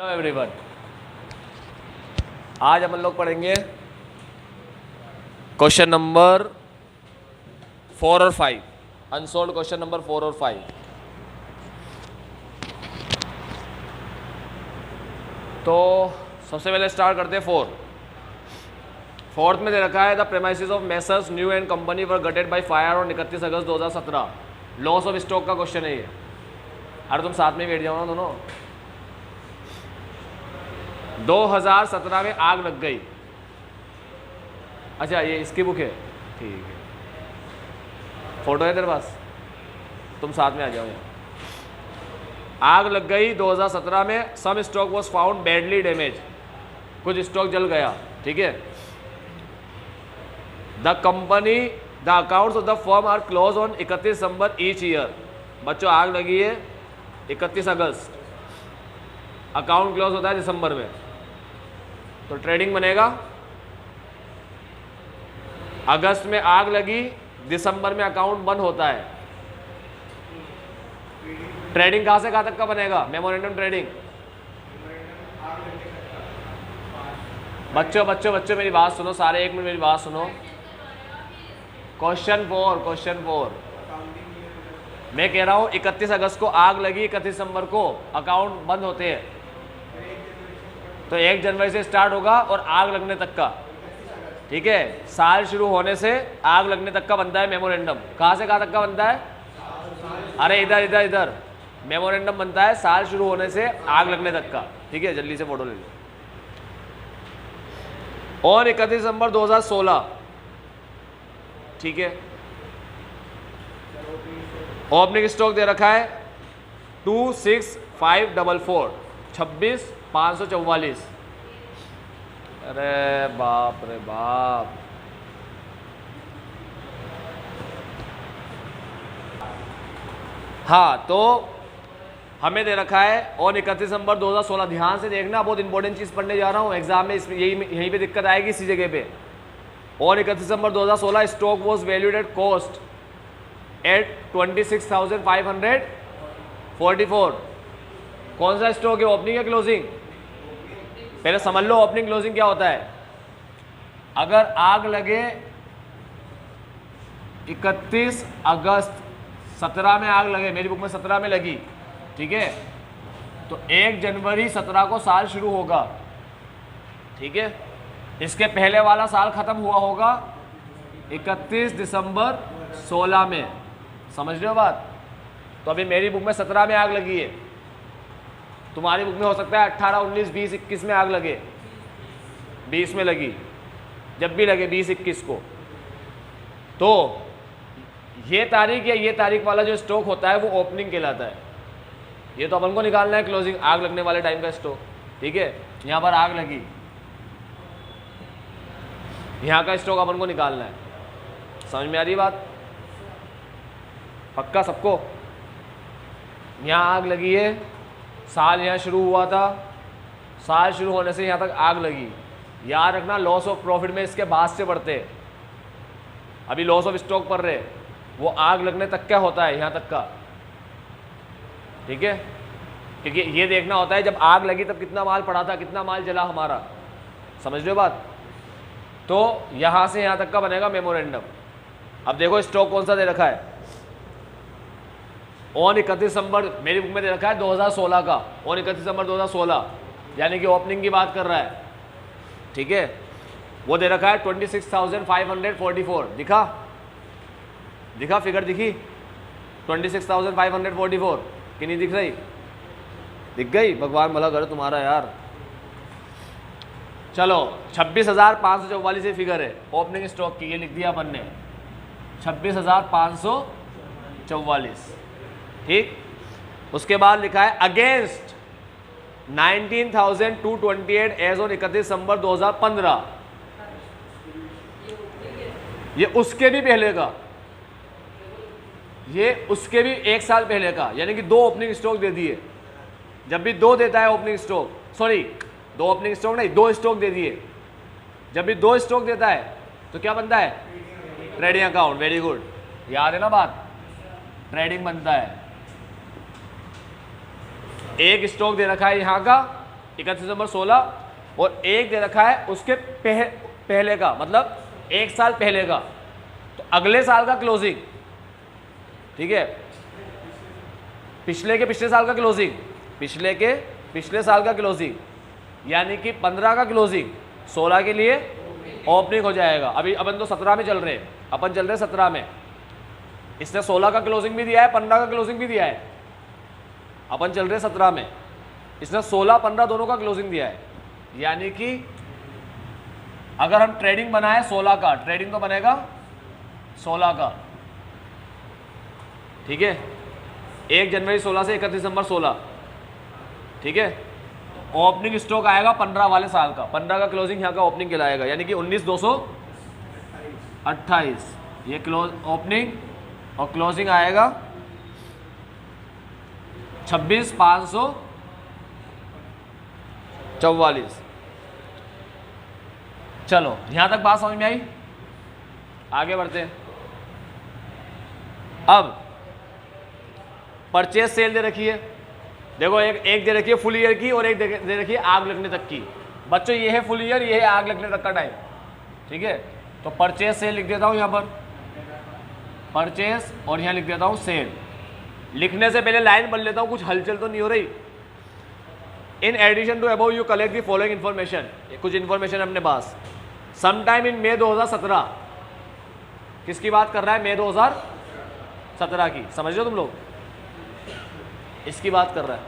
Hello everyone, आज हम लोग पढ़ेंगे क्वेश्चन नंबर 4 और 5, अनसोल्ड क्वेश्चन नंबर 4 और 5। तो सबसे पहले स्टार्ट करते हैं 4। फोर्थ में दे रखा है the premises of messrs new and company were gated by fire on 31 August 2017। Loss of stock का क्वेश्चन है ये। अरे तुम साथ में बैठ जाओ ना दोनों। 2017 में आग लग गई। अच्छा ये इसकी बुक है, ठीक है। फोटो है तेरे पास, तुम साथ में आ जाओ यहाँ। आग लग गई 2017 में। Some stock was found badly damaged, कुछ स्टॉक जल गया, ठीक है। The company the accounts of the firm are close on 31 December each year. बच्चों आग लगी है 31 अगस्त, अकाउंट क्लोज होता है दिसंबर में, तो ट्रेडिंग बनेगा। अगस्त में आग लगी, दिसंबर में अकाउंट बंद होता है। ट्रेडिंग कहां से कहां तक का बनेगा? Memorandum trading. बच्चों बच्चों बच्चों मेरी बात सुनो, सारे एक मिनट मेरी बात सुनो। क्वेश्चन 4 मैं कह रहा हूं 31 अगस्त को आग लगी, 31 दिसंबर को अकाउंट बंद होते हैं, तो 1 जनवरी से स्टार्ट होगा और आग लगने तक का, ठीक है। साल शुरू होने से आग लगने तक का बनता है मेमोरेंडम। कहां से कहां तक का बनता है? अरे इधर इधर इधर मेमोरेंडम बनता है साल शुरू होने से आग लगने तक का, ठीक है। जल्दी से फोटो ले लो। और 31 दिसंबर 2016, ठीक है। ओपनिंग स्टॉक दे रखा है 26544, 26,544। अरे बाप रे बाप। हाँ, तो हमें दे रखा है और 31 दिसंबर 2016। ध्यान से देखना, बहुत इंपॉर्टेंट चीज पढ़ने जा रहा हूँ एग्जाम में, इसमें यहीं पे दिक्कत आएगी इसी जगह पे। और 31 December 2016 stock was valued at cost at 26,544। कौन सा स्टॉक है? ओपनिंग या क्लोजिंग? पहले समझ लो ओपनिंग क्लोजिंग क्या होता है। अगर आग लगे 31 अगस्त 17 में आग लगे, मेरी बुक में 17 में लगी, ठीक है, तो 1 जनवरी 17 को साल शुरू होगा, ठीक है। इसके पहले वाला साल खत्म हुआ होगा 31 दिसंबर 16 में। समझ रहे हो बात? तो अभी मेरी बुक में 17 में आग लगी है, तुम्हारी बुक में हो सकता है 18, 19, 20, 21 में आग लगे, 20 में लगी, जब भी लगे 20, 21 को। तो ये तारीख या ये तारीख वाला जो स्टॉक होता है वो ओपनिंग कहलाता है। ये तो अपन को निकालना है क्लोजिंग, आग लगने वाले टाइम का स्टॉक, ठीक है। यहाँ पर आग लगी, यहाँ का स्टॉक अपन को निकालना है। समझ में आ रही बात? पक्का सबको? यहाँ आग लगी है, साल यहाँ शुरू हुआ था, साल शुरू होने से यहाँ तक आग लगी। याद रखना लॉस ऑफ प्रॉफिट में इसके बाद से बढ़ते, अभी लॉस ऑफ स्टॉक पढ़ रहे, वो आग लगने तक क्या होता है, यहाँ तक का, ठीक है। क्योंकि ये देखना होता है जब आग लगी तब कितना माल पड़ा था, कितना माल जला हमारा। समझ रहे हो बात? तो यहाँ से यहाँ तक का बनेगा मेमोरेंडम। अब देखो स्टॉक कौन सा दे रखा है। ऑन 31 दिसंबर, मेरी बुक में दे रखा है 2016 का, ऑन 31 दिसंबर 2016, यानी कि ओपनिंग की बात कर रहा है, ठीक है। वो दे रखा है 26,544। दिखा दिखा फिगर दिखी 26,544 कि नहीं दिख रही? दिख गई? भगवान भला करे तुम्हारा यार। चलो 26,544 ये फिगर है ओपनिंग स्टॉक की, ये लिख दिया अपन ने 26,544, ठीक। उसके बाद लिखा है अगेंस्ट 19,228 एज ऑन 31 दिसंबर 2015। ये उसके भी पहले का, ये उसके भी 1 साल पहले का, यानी कि 2 ओपनिंग स्टॉक दे दिए। जब भी 2 देता है opening stock, sorry 2 opening stock नहीं, 2 स्टॉक दे दिए। जब भी 2 स्टॉक देता है तो क्या बनता है? Trading account. वेरी गुड, याद है ना बात? ट्रेडिंग बनता है। एक स्टॉक दे रखा है यहाँ का, 31 दिसंबर 16 और एक दे रखा है उसके पहले का, मतलब एक साल पहले का, तो अगले साल का क्लोजिंग, ठीक है, पिछले के पिछले साल का क्लोजिंग, पिछले के पिछले साल का क्लोजिंग, यानी कि 15 का क्लोजिंग 16 के लिए ओपनिंग हो जाएगा। अभी अपन तो 17 में चल रहे हैं, अपन चल रहे हैं 17 में, इसने 16 का क्लोजिंग भी दिया है, 15 का क्लोजिंग भी दिया है, अपन चल रहे हैं 17 में, इसने 16 15 दोनों का क्लोजिंग दिया है। यानी कि अगर हम ट्रेडिंग बनाए 16 का, ट्रेडिंग तो बनेगा 16 का, ठीक है, 1 जनवरी 16 से 31 दिसंबर 16, ठीक है। ओपनिंग स्टॉक आएगा 15 वाले साल का, 15 का क्लोजिंग यहाँ का ओपनिंग कहलाएगा, यानी कि 19,228 ये क्लोज ओपनिंग, और क्लोजिंग आएगा 26,544। चलो यहां तक बात समझ में आई, आगे बढ़ते हैं। अब परचेज सेल दे रखी है, देखो एक दे रखी है फुल ईयर की और एक दे रखी है आग लगने तक की। बच्चों ये है फुल ईयर, ये है आग लगने तक का टाइम, ठीक है। तो परचेज सेल लिख देता हूं यहां पर, परचेज, और यहां लिख देता हूं सेल। लिखने से पहले लाइन बन लेता हूं, कुछ हलचल तो नहीं हो रही। In addition to above you collect the following information, कुछ इन्फॉर्मेशन अपने पास। समटाइम इन मई 2017, किसकी बात कर रहा है? मई 2017 की, समझ लो तुम लोग, इसकी बात कर रहा है।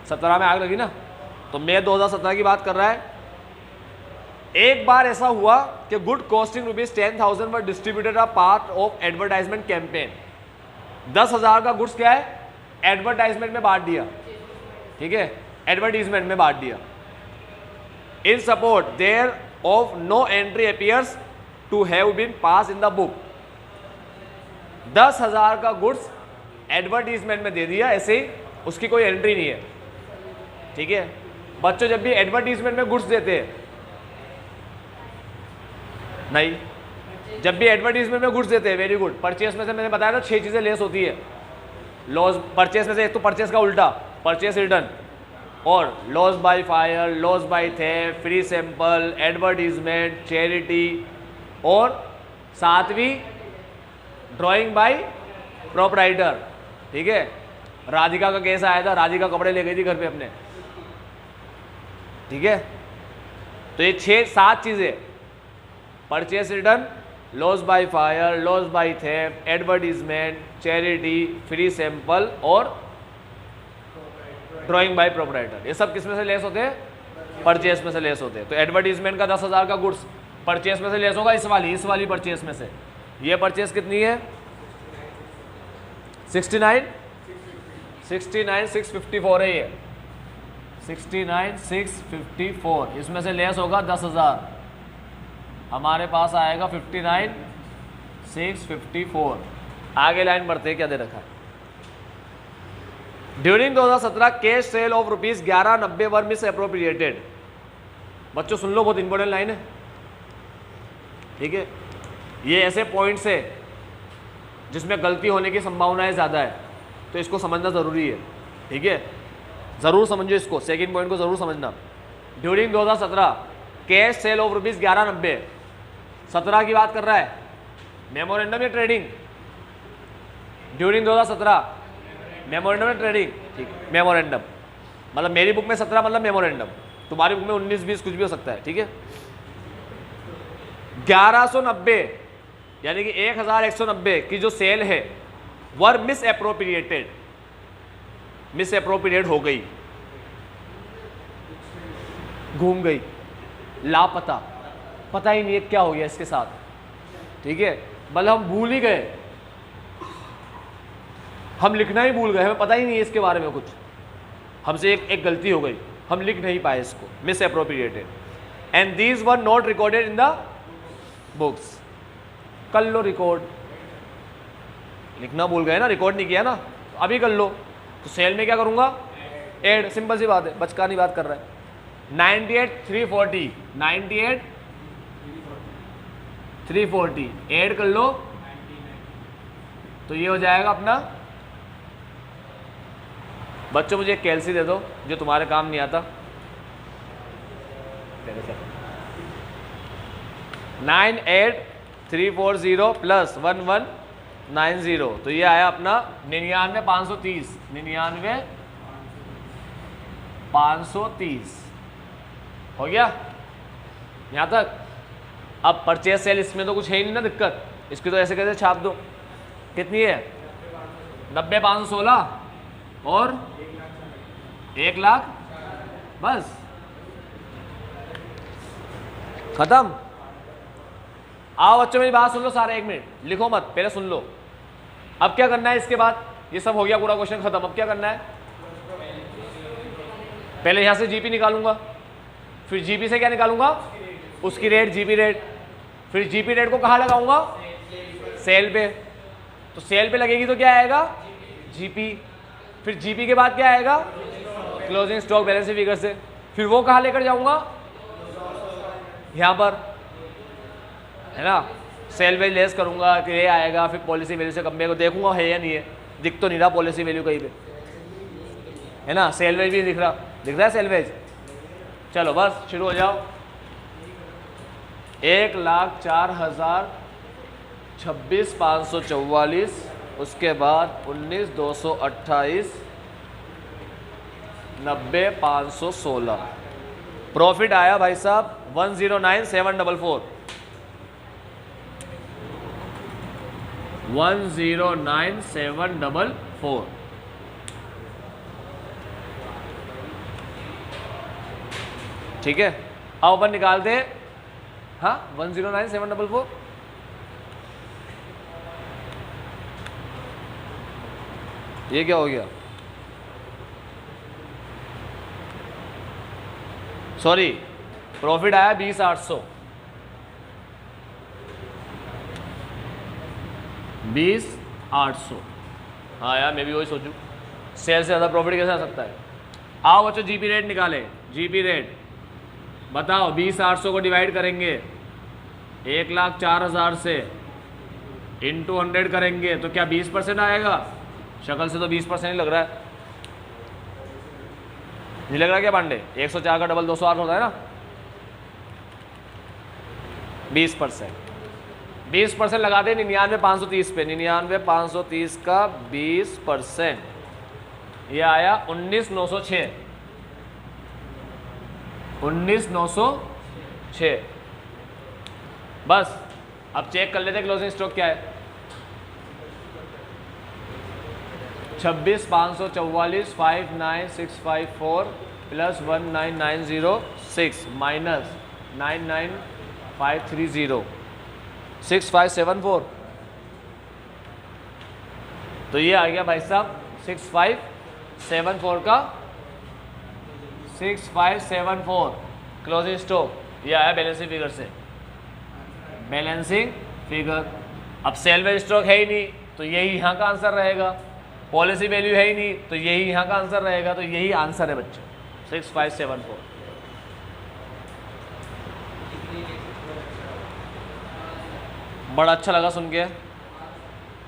17 में आग लगी ना, तो मई 2017 की बात कर रहा है। एक बार ऐसा हुआ कि good costing ₹10,000 were distributed a part of advertisement campaign. 10,000 का गुड्स क्या है? एडवर्टाइजमेंट में बांट दिया, ठीक है, एडवर्टाइजमेंट में बांट दिया। In support there of no entry appears to have been pass in the book. 10,000 का गुड्स एडवर्टाइजमेंट में दे दिया, ऐसे ही उसकी कोई एंट्री नहीं है, ठीक है। बच्चों जब भी एडवर्टाइजमेंट में गुड्स देते हैं, नहीं, जब भी एडवर्टाइजमेंट में गुड्स देते हैं, वेरी गुड। परचेस में से मैंने बताया था 6 चीजें लेस होती है। लॉस परचेस में से एक तो परचेस का उल्टा, परचेस रिटर्न, और loss by fire, loss by theft, free sample, advertisement, charity, और 7वीं ड्राइंग बाय प्रोपराइटर, ठीक है। राधिका का केस आया था, राधिका कपड़े ले गई थी घर पे अपने, ठीक है। तो ये 6-7 चीजें, purchase return, loss by fire, loss by theft, advertisement, charity, free sample और ड्राइंग बाय प्रोपराइटर, ये सब किस में से लेस होते हैं? परचेस में से लेस होते हैं। तो एडवर्टाइजमेंट का 10,000 का गुड्स परचेस में से लेस होगा, इस वाली परचेस में से। ये परचेस कितनी है? 69,654 है ये, 69,654, इसमें से लेस होगा 10,000, हमारे पास आएगा 59,654। आगे लाइन बढ़ते हैं, क्या दे रखा है? During 2017 cash cell of ₹1190 were miss appropriated. बच्चों सुन लो, बहुत इंपॉर्टेंट लाइन है, ठीक है। ये ऐसे पॉइंट्स है जिसमें गलती होने की संभावनाएं ज़्यादा है, तो इसको समझना ज़रूरी है, ठीक है। ज़रूर समझो इसको, सेकंड पॉइंट को ज़रूर समझना। ड्यूरिंग 2017 कैश सेल ऑफ ₹1190, 17 की बात कर रहा है, मेमोरेंडम या ट्रेडिंग? ड्यूरिंग 2017 मेमोरेंडम या ट्रेडिंग? ठीक, मेमोरेंडम, मतलब मेरी बुक में 17 मतलब मेमोरेंडम, तुम्हारी बुक में 19-20 कुछ भी हो सकता है, ठीक है। 1190 यानी कि 1190 की जो सेल है वर मिस अप्रोप्रिएटेड, मिस अप्रोप्रिएट हो गई, घूम गई, लापता, पता ही नहीं है क्या हो गया इसके साथ, ठीक है। मतलब हम भूल ही गए, हम लिखना ही भूल गए, हमें पता ही नहीं है इसके बारे में कुछ, हमसे एक गलती हो गई, हम लिख नहीं पाए इसको, miss appropriated. And these were not recorded in the books. कर लो रिकॉर्ड, लिखना भूल गए ना, रिकॉर्ड नहीं किया ना, तो अभी कर लो। तो सेल में क्या करूंगा? ऐड, सिंपल सी बात है, बचकानी बात कर रहा है। 98,340, 98,340 ऐड कर लो, तो ये हो जाएगा अपना बच्चों मुझे एक कैलसी दे दो जो तुम्हारे काम नहीं आता। 98340 प्लस 1190, तो ये आया अपना 99,530, 99,530 हो गया यहाँ तक। अब परचेज सेल इसमें तो कुछ है ही नहीं ना दिक्कत, इसकी तो ऐसे कैसे छाप दो। कितनी है? 90,516 और 1 लाख, बस खत्म। आओ बच्चों मेरी बात सुन लो सारे, 1 मिनट लिखो मत, पहले सुन लो। अब क्या करना है इसके बाद? ये सब हो गया, पूरा क्वेश्चन खत्म। अब क्या करना है? पहले यहां से जीपी निकालूंगा, फिर जीपी से क्या निकालूंगा? उसकी रेट, जीपी रेट। फिर जीपी रेट को कहाँ लगाऊंगा? सेल पे। तो सेल पे लगेगी तो क्या आएगा? जीपी। फिर जीपी के बाद क्या आएगा? क्लोजिंग स्टॉक बैलेंस फिगर से। फिर वो कहाँ लेकर जाऊंगा? यहाँ पर, है ना। सेल वैल्यू लेस करूंगा कि ये आएगा, फिर पॉलिसी वैल्यू से कंपेयर को देखूंगा है या नहीं है। दिख तो नहीं रहा पॉलिसी वैल्यू कहीं पे, है ना। सेल वेज भी दिख रहा है सेल वेज। चलो बस शुरू हो जाओ। 1,04,26,544, उसके बाद 19,228, 90,516। प्रॉफिट आया भाई साहब 109,744, 109,744। ठीक है, अब अपन निकालते हैं। हाँ 109,744। ये क्या हो गया? सॉरी, प्रॉफिट आया 20,800, 20,800। हाँ यार मैं भी वही सोचूं, सेल से ज़्यादा प्रॉफिट कैसे आ सकता है। आओ बच्चों जीपी रेट निकाले। जीपी रेट बताओ, 20,800 को डिवाइड करेंगे 1,04,000 से, इंटू 100 करेंगे तो क्या 20% आएगा? शक्ल से तो 20% ही लग रहा है। नहीं लग रहा क्या पांडे? 104 का डबल 208 होता है ना। 20% लगा दे 99,530 पे। 99,530 का 20%, ये आया 19,906, 19,906। बस अब चेक कर लेते क्लोजिंग स्टॉक क्या है। 26,544 59654 प्लस 19,906 माइनस 99,530 6574। तो ये आ गया भाई साहब 6574 का 6574 क्लोजिंग स्टॉक। ये आया बैलेंसिंग फिगर से, बैलेंसिंग फिगर। अब सेल वैल्यू स्टॉक है ही नहीं तो यही यहाँ का आंसर रहेगा। पॉलिसी वैल्यू है ही नहीं तो यही यहाँ का आंसर रहेगा। तो यही आंसर है बच्चों 6574। बड़ा अच्छा लगा सुन के,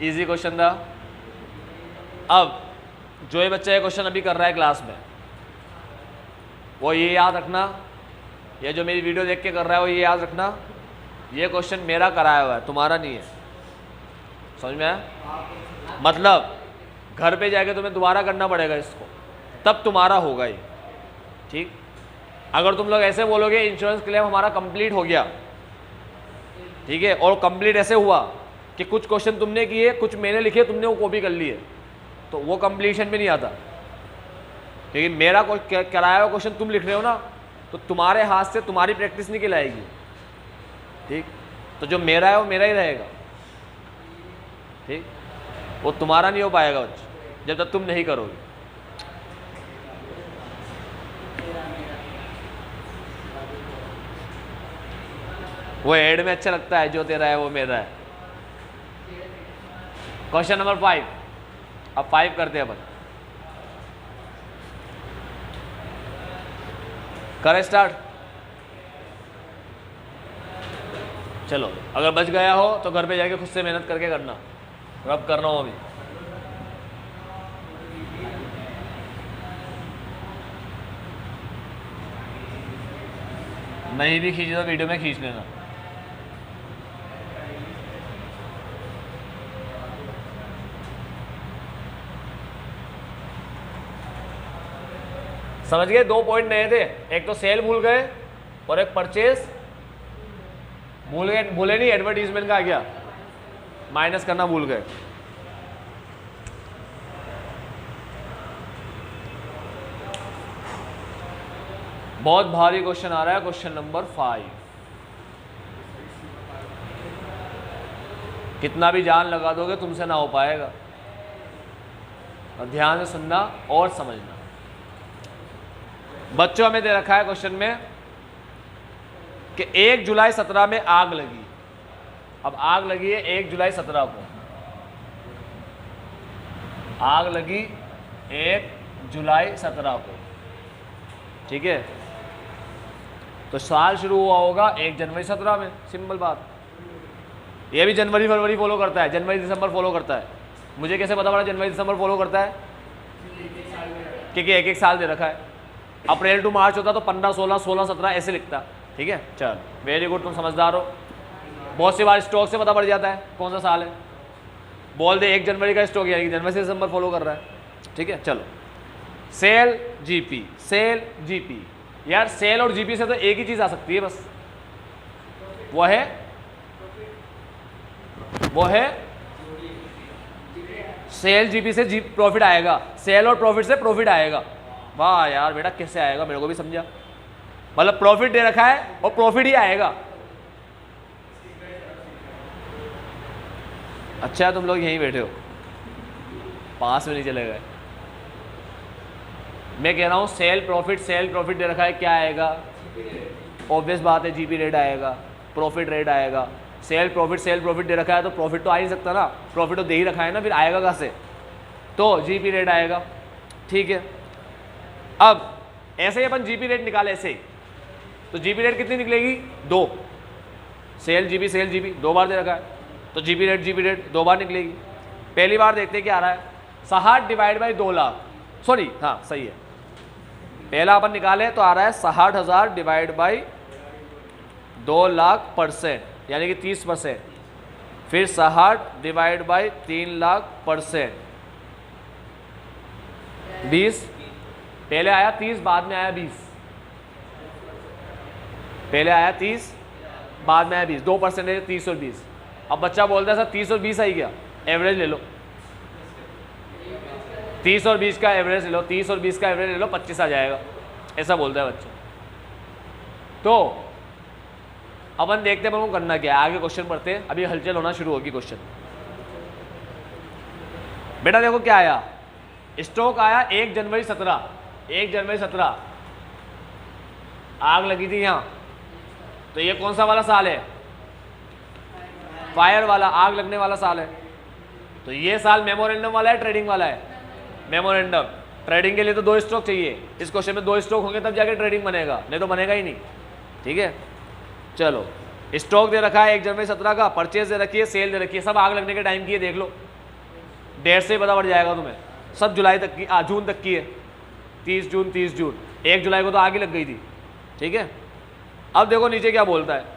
इजी क्वेश्चन था। अब जो ये बच्चा ये क्वेश्चन अभी कर रहा है क्लास में, वो ये याद रखना, ये जो मेरी वीडियो देख के कर रहा है वो ये याद रखना, ये क्वेश्चन मेरा कराया हुआ है, तुम्हारा नहीं है। समझ में आया? मतलब घर पे जाके तुम्हें दोबारा करना पड़ेगा इसको, तब तुम्हारा होगा ये। ठीक, अगर तुम लोग ऐसे बोलोगे इंश्योरेंस क्लेम हमारा कंप्लीट हो गया, ठीक है, और कंप्लीट ऐसे हुआ कि कुछ क्वेश्चन तुमने किए, कुछ मैंने लिखे, तुमने वो कॉपी कर लिए, तो वो कंप्लीशन में नहीं आता। क्योंकि मेरा कराया हुआ क्वेश्चन तुम लिख रहे हो ना, तो तुम्हारे हाथ से तुम्हारी प्रैक्टिस निकल आएगी। ठीक, तो जो मेरा है वो मेरा ही रहेगा। ठीक, वो तुम्हारा नहीं हो पाएगा बच्चों जब तक तुम नहीं करोगे। वो एड में अच्छा लगता है, जो तेरा है वो मेरा है। Question number 5। अब 5 करते हैं अपन। करें स्टार्ट। चलो, अगर बच गया हो तो घर पे जाके खुद से मेहनत करके करना, रब कर रहा हूं अभी। नहीं भी खींची तो वीडियो में खींच लेना। समझ गए? 2 पॉइंट नए थे, एक तो सेल भूल गए और एक परचेज भूल गए। भूले नहीं, एडवर्टीजमेंट का आ गया, माइनस करना भूल गए। बहुत भारी क्वेश्चन आ रहा है, क्वेश्चन नंबर 5। कितना भी जान लगा दोगे तुमसे ना हो पाएगा, और ध्यान से सुनना और समझना। बच्चों हमें दे रखा है क्वेश्चन में कि 1 जुलाई 17 में आग लगी। अब आग लगी है 1 जुलाई 17 को, आग लगी 1 जुलाई 17 को, ठीक है? तो साल शुरू हुआ होगा 1 जनवरी 17 में, सिंपल बात। ये भी जनवरी फरवरी फॉलो करता है, जनवरी दिसंबर फॉलो करता है। मुझे कैसे पता पड़ा जनवरी दिसंबर फॉलो करता है? क्योंकि एक एक साल दे रखा है। अप्रैल टू मार्च होता तो 15 16 16 17 ऐसे लिखता, ठीक है? चल वेरी गुड, तुम समझदार हो। बहुत सी बार स्टॉक से पता पड़ जाता है कौन सा साल है, बोल दे 1 जनवरी का स्टॉक, यानी जनवरी से दिसंबर फॉलो कर रहा है, ठीक है? चलो, सेल जीपी, सेल जीपी। यार सेल और जीपी से तो एक ही चीज आ सकती है बस, वो है सेल जीपी से जी प्रॉफिट आएगा, सेल और प्रॉफिट से प्रॉफिट आएगा। वाह यार बेटा, कैसे आएगा मेरे को भी समझा। मतलब प्रॉफिट दे रखा है और प्रॉफिट ही आएगा। अच्छा तुम लोग यहीं बैठे हो, पास में नहीं चले गए। मैं कह रहा हूं सेल प्रॉफिट दे रखा है, क्या आएगा? ऑब्वियस बात है जीपी रेट आएगा, प्रॉफिट रेट आएगा। सेल प्रॉफिट दे रखा है तो प्रॉफिट तो आ ही सकता ना, प्रॉफिट तो दे ही रखा है ना, फिर आएगा कहाँ से? तो जीपी रेट आएगा, ठीक है? अब ऐसे ही अपन जीपी रेट निकाले ऐसे ही, तो जीपी रेट कितनी निकलेगी? 2। सेल जीपी 2 बार दे रखा है, तो जीपी रेट 2 बार निकलेगी। पहली बार देखते हैं क्या आ रहा है, 60 डिवाइड बाई 2 लाख, सॉरी हाँ सही है। पहला अपन निकाले तो आ रहा है 60,000 डिवाइड बाई 2 लाख %, यानी कि 30%। फिर 60 डिवाइड बाई 3 लाख %, 20। पहले आया 30, बाद में आया 20। पहले आया 30, बाद में आया 20, 2% है 30 और 20। अब बच्चा बोलता है सर 30 और 20 आई क्या? एवरेज ले लो, 30 और 20 का एवरेज ले लो, 30 और 20 का एवरेज ले लो, 25 आ जाएगा, ऐसा बोलता है बच्चा। तो अपन देखते हैं अपन को करना क्या है, आगे क्वेश्चन पढ़ते हैं। अभी हलचल होना शुरू होगी क्वेश्चन। बेटा देखो क्या आया, स्टॉक आया 1 जनवरी 17, 1 जनवरी 17 आग लगी थी यहाँ। तो ये कौन सा वाला साल है? फायर वाला, आग लगने वाला साल है। तो ये साल मेमोरेंडम वाला है, ट्रेडिंग वाला है? मेमोरेंडम। ट्रेडिंग के लिए तो 2 स्टॉक चाहिए, इस क्वेश्चन में 2 स्टॉक होंगे तब जाके ट्रेडिंग बनेगा, नहीं तो बनेगा ही नहीं, ठीक है? चलो, स्टॉक दे रखा है 1 जनवरी 17 का, परचेज दे रखी है, सेल दे रखी है, सब आग लगने के टाइम की है, देख लो, डेट से ही पता पड़ जाएगा तुम्हें। सब जुलाई तक की, जून तक की है, 30 जून 1 जुलाई को तो आग ही लग गई थी, ठीक है? अब देखो नीचे क्या बोलता है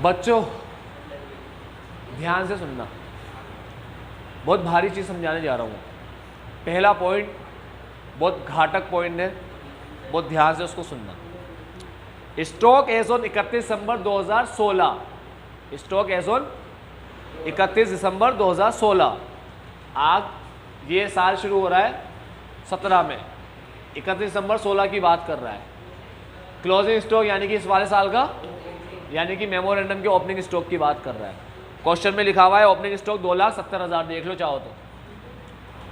बच्चों, ध्यान से सुनना, बहुत भारी चीज समझाने जा रहा हूं। पहला पॉइंट बहुत घातक पॉइंट है, बहुत ध्यान से उसको सुनना। Stock as on 31 December 2016, stock as on 31 December 2016, आग ये साल शुरू हो रहा है 17 में, 31 दिसंबर 16 की बात कर रहा है। क्लोजिंग स्टॉक यानी कि इस वाले साल का, यानी कि मेमोरेंडम के ओपनिंग स्टॉक की बात कर रहा है। क्वेश्चन में लिखा हुआ है ओपनिंग स्टॉक 2,70,000, देख लो चाहो तो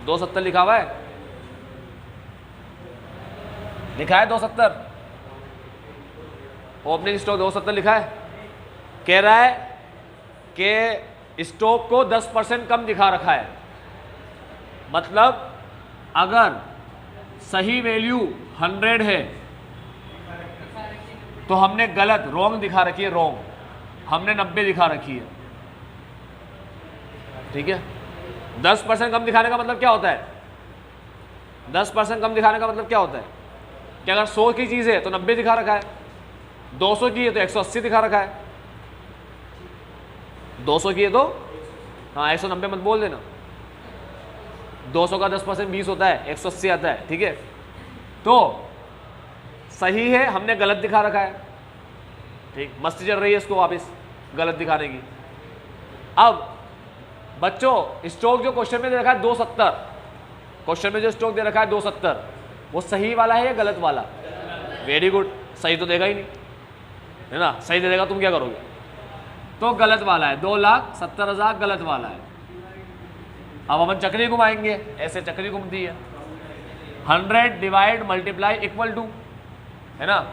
270 लिखा हुआ है, लिखा है 270, ओपनिंग स्टॉक 270 लिखा है। कह रहा है कि स्टॉक को 10% कम दिखा रखा है, मतलब अगर सही वैल्यू 100 है तो हमने गलत, रॉन्ग दिखा रखी है, रॉन्ग, हमने 90 दिखा रखी है, ठीक है? 10% कम दिखाने का मतलब क्या होता है? 10% कम दिखाने का मतलब क्या होता है? कि अगर 100 की चीज़ है तो 90 दिखा रखा है, 200 की है तो 180 दिखा रखा है, 200 की है तो हाँ 190 मत बोल देना, 200 का 10% 20 होता है, 180 आता है, ठीक है। तो सही है, हमने गलत दिखा रखा है, ठीक, मस्ती चल रही है इसको वापस गलत दिखाने की। अब बच्चों स्टॉक जो क्वेश्चन में दे रखा है 270, क्वेश्चन में जो स्टॉक दे रखा है 270, वो सही वाला है या गलत वाला? वेरी गुड, सही तो देगा ही नहीं, है ना, सही दे देगा तुम क्या करोगे? तो गलत वाला है, 2,70,000 गलत वाला है। अब अपन चक्री घुमाएंगे, ऐसे चक्री घूमती है, 100 डिवाइड मल्टीप्लाई इक्वल टू, है ना,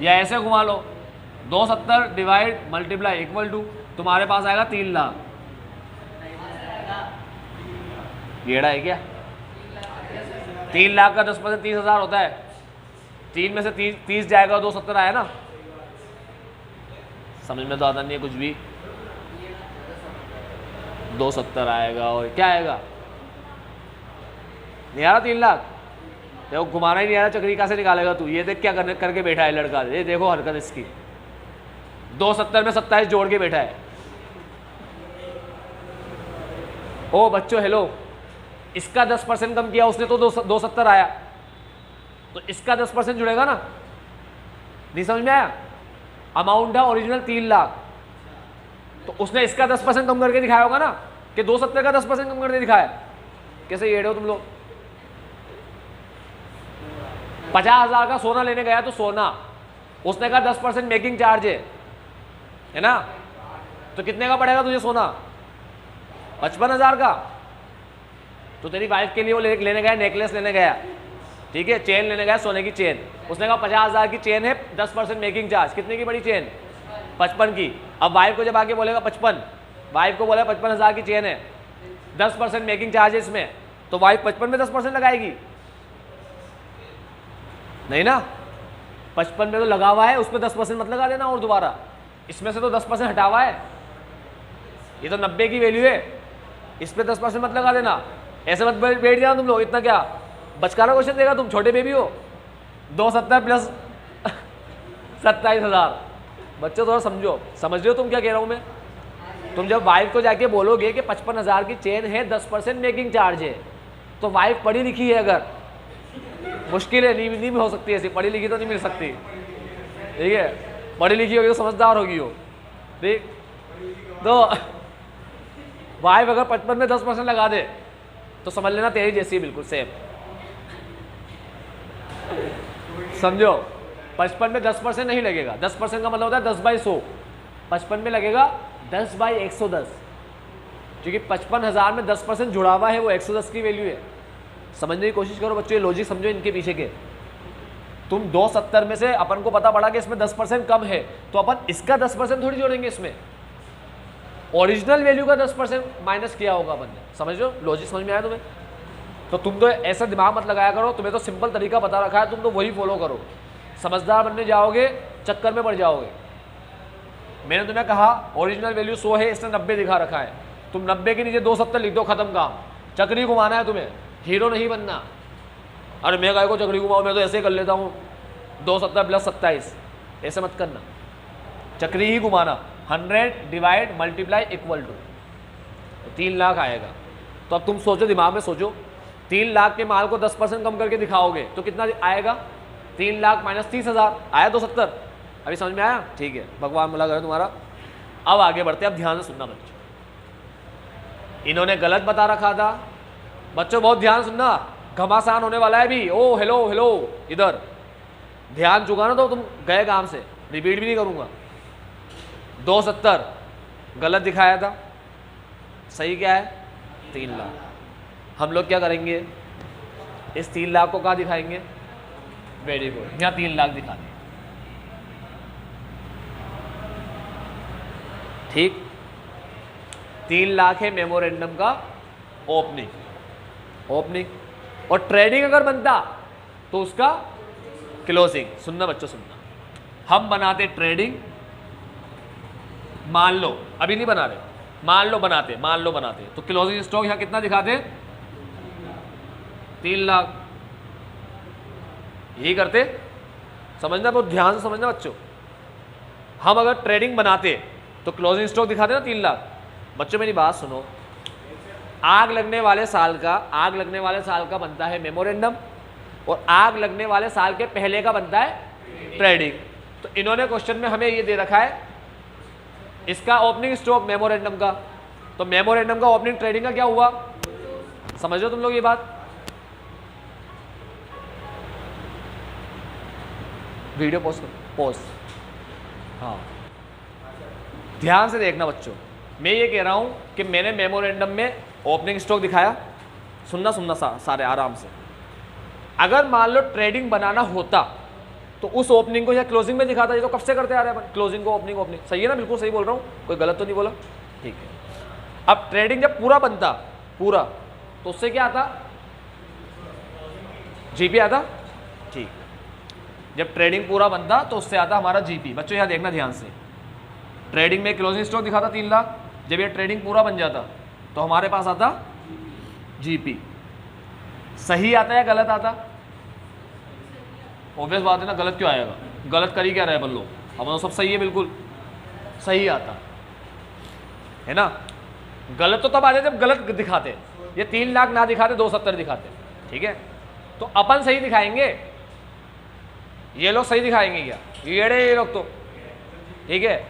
या ऐसे घुमा लो, 270 डिवाइड मल्टीप्लाई इक्वल टू, तुम्हारे पास आएगा 3 लाख। येड़ा है क्या? 3 लाख का 10% 30,000 होता है, 3 में से 30 जाएगा, 270 आया ना, समझ में तो आता नहीं है कुछ भी। 270 आएगा और क्या आएगा? नहीं आ रहा 3 लाख, देखो घुमाना ही नहीं आ रहा, चक्री कहाँ से निकालेगा तू? ये देख क्या करके बैठा है लड़का, ये देखो हरकत इसकी, 270 में 27 जोड़ के बैठा है। ओ बच्चों हेलो, इसका 10% कम किया उसने तो 270 आया, तो इसका 10% जुड़ेगा ना, नहीं समझ में आया? अमाउंट है ओरिजिनल 3 लाख, तो उसने इसका 10% कम करके दिखाया होगा ना, कि 270 का 10% कम करके दिखाया। कैसे येड़े हो तुम लोग? 50,000 का सोना लेने गया तो सोना, उसने कहा 10% मेकिंग चार्ज है ना, तो कितने का पड़ेगा तुझे सोना? 55,000 का। तो तेरी वाइफ के लिए वो लेने गया, नेकलेस लेने गया, ठीक है, चेन लेने गया, सोने की चेन, उसने कहा 50,000 की चेन है, 10% मेकिंग चार्ज, कितने की पड़ी चेन? 55 की। अब वाइफ को जब आके बोलेगा 55, वाइफ को बोला 55,000 की चेन है, 10% मेकिंग चार्ज है इसमें, तो वाइफ 55 में 10% लगाएगी? नहीं ना, 55 में तो लगा हुआ है, उस पर 10% मत लगा देना, और दोबारा इसमें से तो 10% हटा हुआ है, ये तो 90 की वैल्यू है, इस पर 10% मत लगा देना। ऐसे मत बैठ जाना तुम लोग, इतना क्या बचकाना क्वेश्चन देगा, तुम छोटे बेबी हो। 270 प्लस 27,000, बच्चों थोड़ा समझो, समझ रहे हो तुम क्या कह रहा हूँ मैं? तुम जब वाइफ को जाके बोलोगे कि 55,000 की चेन है, 10% मेकिंग चार्ज है, तो वाइफ पढ़ी लिखी है, अगर मुश्किल है, नहीं भी हो सकती ऐसी, पढ़ी लिखी तो नहीं मिल सकती, ठीक है, पढ़ी लिखी होगी तो समझदार होगी हो, ठीक। तो वाइफ अगर 55 में 10% लगा दे तो समझ लेना तेरी जैसी बिल्कुल सेम, समझो। 55 में 10% नहीं लगेगा, 10% का मतलब होता है 10/100, 55 में लगेगा 10/110, क्योंकि 55,000 में 10% जुड़ा हुआ है, वो 110 की वैल्यू है। समझने की कोशिश करो बच्चों, ये लॉजिक समझो इनके पीछे के। तुम 270 में से अपन को पता पड़ा कि इसमें 10% कम है, तो अपन इसका 10% थोड़ी जोड़ेंगे, इसमें ओरिजिनल वैल्यू का 10% माइनस किया होगा अपन ने। समझ लो लॉजिक, समझ में आया तुम्हें? तो तुम तो ऐसा दिमाग मत लगाया करो, तुम्हें तो सिंपल तरीका बता रखा है, तुम तो वही फॉलो करो, समझदार बनने जाओगे चक्कर में पड़ जाओगे। मैंने तुम्हें कहा ओरिजिनल वैल्यू 100 है, इसने 90 दिखा रखा है, तुम 90 के नीचे 270 लिख दो, खत्म काम। चक्री घुमाना है तुम्हें, हीरो नहीं बनना। अरे मैं गाय को चक्री घुमाऊँ, मैं तो ऐसे कर लेता हूँ 270 प्लस 27, ऐसे मत करना, चक्री ही घुमाना। 100 divide multiply equal to, 3 lakh आएगा। तो अब तुम सोचो, दिमाग में सोचो, 3 लाख के माल को 10% कम करके दिखाओगे तो कितना आएगा? 3 लाख माइनस 30,000 आया, 270। अभी समझ में आया? ठीक है, भगवान भला करे तुम्हारा। अब आगे बढ़ते, अब ध्यान से सुनना बच्चों, इन्होंने गलत बता रखा था बच्चों, बहुत ध्यान सुनना, घमासान होने वाला है भी। ओ हेलो हेलो, इधर ध्यान चुका ना तो तुम गए काम से, रिपीट भी नहीं करूंगा। 270 गलत दिखाया था, सही क्या है? 3 लाख। हम लोग क्या करेंगे, इस 3 लाख को कहाँ दिखाएंगे? वेरी गुड, यहाँ 3 लाख दिखा दें, ठीक। 3 लाख है मेमोरेंडम का ओपनिंग, और ट्रेडिंग अगर बनता तो उसका क्लोजिंग। सुनना बच्चों, सुनना, हम बनाते ट्रेडिंग, मान लो अभी नहीं बना रहे, मान लो बनाते, तो क्लोजिंग स्टॉक यहां कितना दिखाते? 3 लाख। यही करते, समझना, बहुत ध्यान से समझना बच्चों। हम अगर ट्रेडिंग बनाते तो क्लोजिंग स्टॉक दिखाते ना 3 लाख। बच्चों मेरी बात सुनो, आग लगने वाले साल का बनता है मेमोरेंडम, और आग लगने वाले साल के पहले का बनता है ट्रेडिंग। तो इन्होंने क्वेश्चन में हमें ये दे रखा है, इसका ओपनिंग स्टॉक मेमोरेंडम का, तो मेमोरेंडम का ओपनिंग ट्रेडिंग का क्या हुआ, समझ लो तुम लोग ये बात। वीडियो पोस्ट हाँ, ध्यान से देखना बच्चों। मैं ये कह रहा हूं कि मैंने मेमोरेंडम में ओपनिंग स्टॉक दिखाया, सुनना सारे आराम से। अगर मान लो ट्रेडिंग बनाना होता तो उस ओपनिंग को या क्लोजिंग में दिखाता। ये तो कब से करते आ रहे हैं, क्लोजिंग को ओपनिंग सही है ना, बिल्कुल सही बोल रहा हूँ, कोई गलत तो नहीं बोला, ठीक है। अब ट्रेडिंग जब पूरा बनता, पूरा, तो उससे क्या आता, जीपी आता, ठीक। जब ट्रेडिंग पूरा बनता तो उससे आता हमारा जीपी। बच्चों यहाँ देखना ध्यान से, ट्रेडिंग में क्लोजिंग स्टॉक दिखाता 3 लाख, जब ये ट्रेडिंग पूरा बन जाता तो हमारे पास आता जीपी। सही आता या गलत आता, ऑब्वियस बात है ना, गलत क्यों आएगा, गलत कर ही क्या रहे अपन लोग, अपन लोग सब सही है, बिल्कुल सही आता है ना। गलत तो तब आ जाए जब गलत दिखाते, ये 3 लाख ना दिखाते 270 दिखाते, ठीक है। तो अपन सही दिखाएंगे, ये लोग सही दिखाएंगे क्या, ये लोग तो, ठीक है।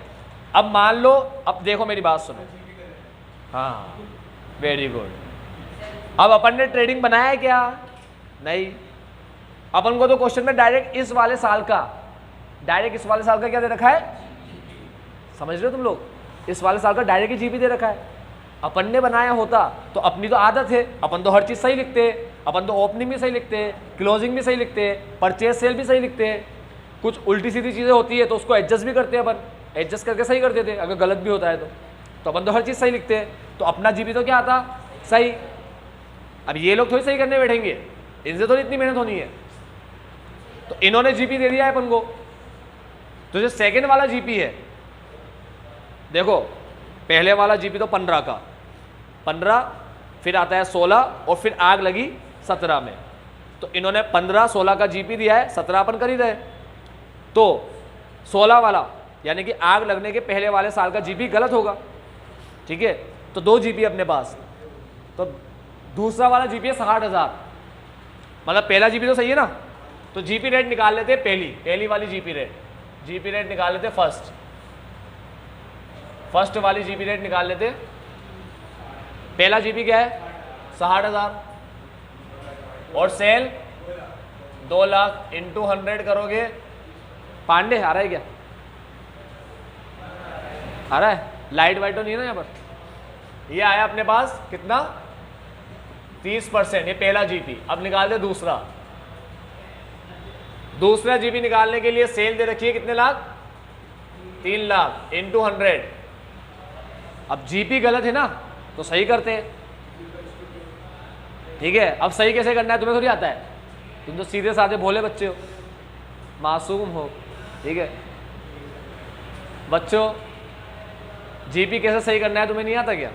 अब मान लो, अब देखो मेरी बात सुनो, हाँ वेरी गुड। अब अपन ने ट्रेडिंग बनाया है क्या, नहीं। अपन को तो क्वेश्चन में डायरेक्ट इस वाले साल का क्या दे रखा है, समझ रहे हो तुम लोग, इस वाले साल का डायरेक्ट ही जीपी दे रखा है। अपन ने बनाया होता तो अपनी तो आदत है, अपन तो हर चीज़ सही लिखते हैं, अपन तो ओपनिंग भी सही लिखते हैं, क्लोजिंग भी सही लिखते हैं, परचेज सेल भी सही लिखते हैं। कुछ उल्टी सीधी चीज़ें होती है तो उसको एडजस्ट भी करते हैं, अपन एडजस्ट करके सही कर देते हैं, अगर गलत भी होता है तो अपन तो हर चीज़ सही लिखते हैं, तो अपना जीपी तो क्या आता, सही। अब ये लोग थोड़ी सही करने बैठेंगे, इनसे थोड़ी इतनी मेहनत होनी है, तो इन्होंने जीपी दे दिया है अपन को। तो जो सेकेंड वाला जीपी है, देखो पहले वाला जीपी तो 15 का, 15, फिर आता है 16, और फिर आग लगी 17 में। तो इन्होंने 15-16 का जीपी दिया है, 17 अपन कर ही रहे, तो 16 वाला यानी कि आग लगने के पहले वाले साल का जीपी गलत होगा, ठीक है। तो 2 जीपी अपने पास, तो दूसरा वाला जीपी है 60,000, मतलब पहला जीपी तो सही है ना। तो जीपी रेट निकाल लेते, पहली वाली जीपी रेट निकाल लेते, फर्स्ट वाली जीपी रेट निकाल लेते। पहला जीपी क्या है, 60,000, और सेल 2 लाख इंटू 100 करोगे। पांडे आ रहा है क्या, आ रहा है, लाइट वाइट तो नहीं है ना यहाँ पर। ये आया अपने पास कितना, 30%, ये पहला जीपी। अब निकाल दे दूसरा जीपी निकालने के लिए सेल दे रखी है कितने लाख, 3 लाख इंटू 100। अब जीपी गलत है ना, तो सही करते हैं, ठीक है। अब सही कैसे करना है तुम्हें थोड़ी आता है, तुम तो सीधे साधे भोले बच्चे हो, मासूम हो, ठीक है। बच्चों जीपी कैसे सही करना है तुम्हें नहीं आता क्या,